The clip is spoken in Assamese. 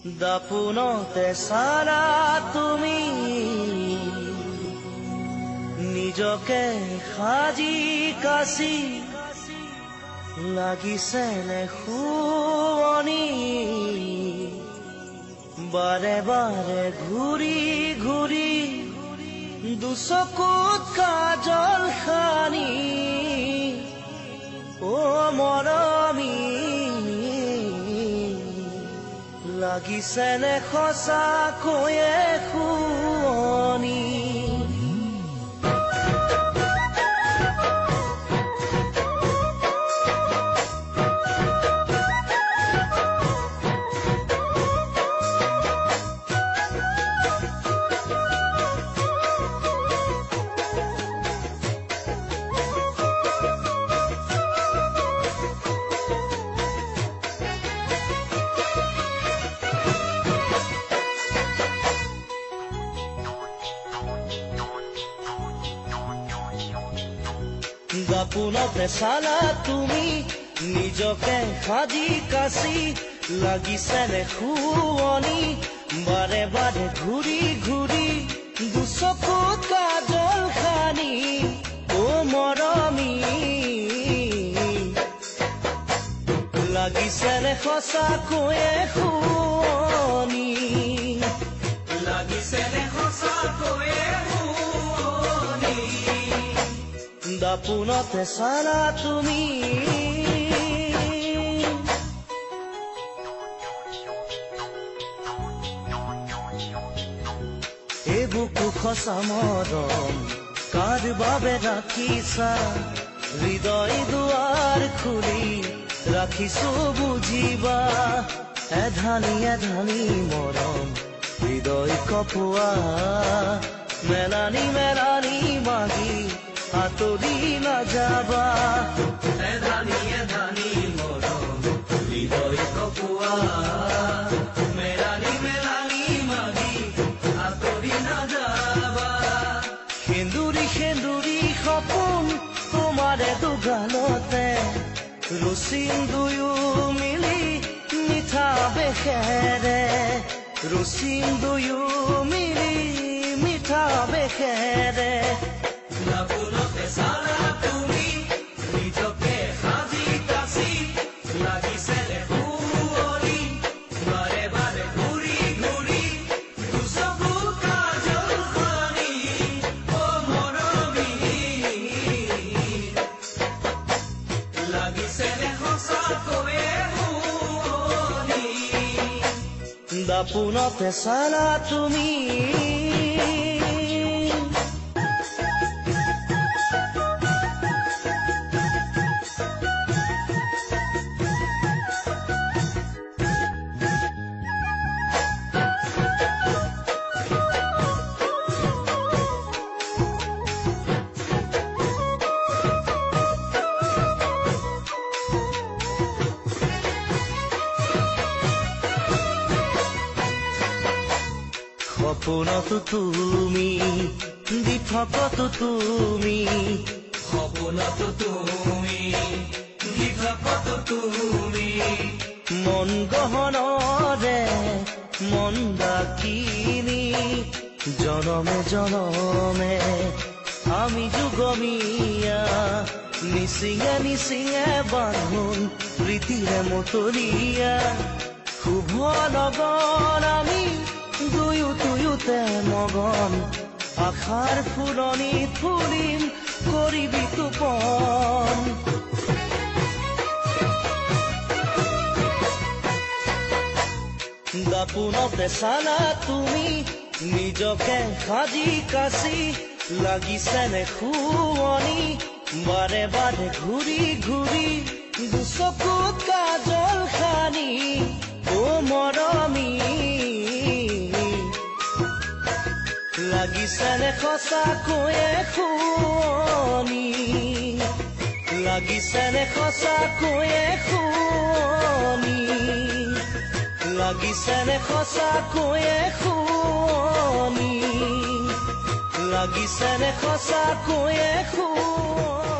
দাপোনতে চালা তুমি নিজকে সাজি কাচি লাগিছে নে শুৱনি বাৰে বাৰে ঘূৰি ঘূৰি দুচকুত কাজল সানি অ মৰমী লাগিছে নে সঁচাকৈয়ে শুৱনি দাপোনতে চালা তুমি নিজকে সাজি কাচি লাগিছে নে শুৱনি বাৰে বাৰে ঘূৰি ঘূৰি দুচকুত কাজল সানি অ মৰমী লাগিছে নে সঁচাকৈয়ে শুৱনি লাগিছে নে সঁচাকৈয়ে দাপোনতে চালা তুমি এই বুকু সঁচা মৰম কাৰ বাবে ৰাখিছা হৃদয় দুৱাৰ খুলি ৰাখিছো বুজিবা এধানি এধানি মৰম হৃদয় কপোৱা মেলানি মেলানি মাগি আতৰি নাযাবা এধানি এধানি মৰম হৃদয় কপোৱা মেলানি মেলানি মাগি আতৰি নাযাবা সেন্দুৰী সেন্দুৰী সপোন তোমাৰে দুগালতে ৰুচিম দুয়ো মিলি মিঠা বেশেৰে ৰুচিম দুয়ো মিলি মিঠা বেশেৰে দাপোনতে চালা তুমি নিজকে সাজি কাচি লাগিছে নে শুৱনি বাৰে বাৰে ঘূৰি ঘূৰি দুচকুত কাজল সানি অ মৰমী লাগিছে নে সঁচাকৈয়ে শুৱনি দাপোনতে চালা তুমি সপোনতো তুমি দিঠকতো তুমি সপোনতো তুমি দিঠকতো তুমি মন গহনৰে মন ডাকিনি জনমে জনমে আমি যুগমীয়া নিচিঙে নিচিঙে বান্ধোন প্ৰীতিৰে মতলীয়া শুভ লগন আমি দুয়ো দুয়োতে মগন আশাৰ ফুলনিত ফুলিম কৰিবি তোপন দাপোনতে চালা তুমি নিজকে সাজি কাচি লাগিছে নে শুৱনি বাৰে বাৰে ঘূৰি ঘূৰি দুচকুত কাজল সানি অ মৰমী লাগিছে নে সঁচাকৈয়ে শুৱনি লাগিছে নে সঁচাকৈয়ে শুৱনি লাগিছে নে সঁচাকৈয়ে শুৱনি লাগিছে নে সঁচাকৈয়ে শুৱনি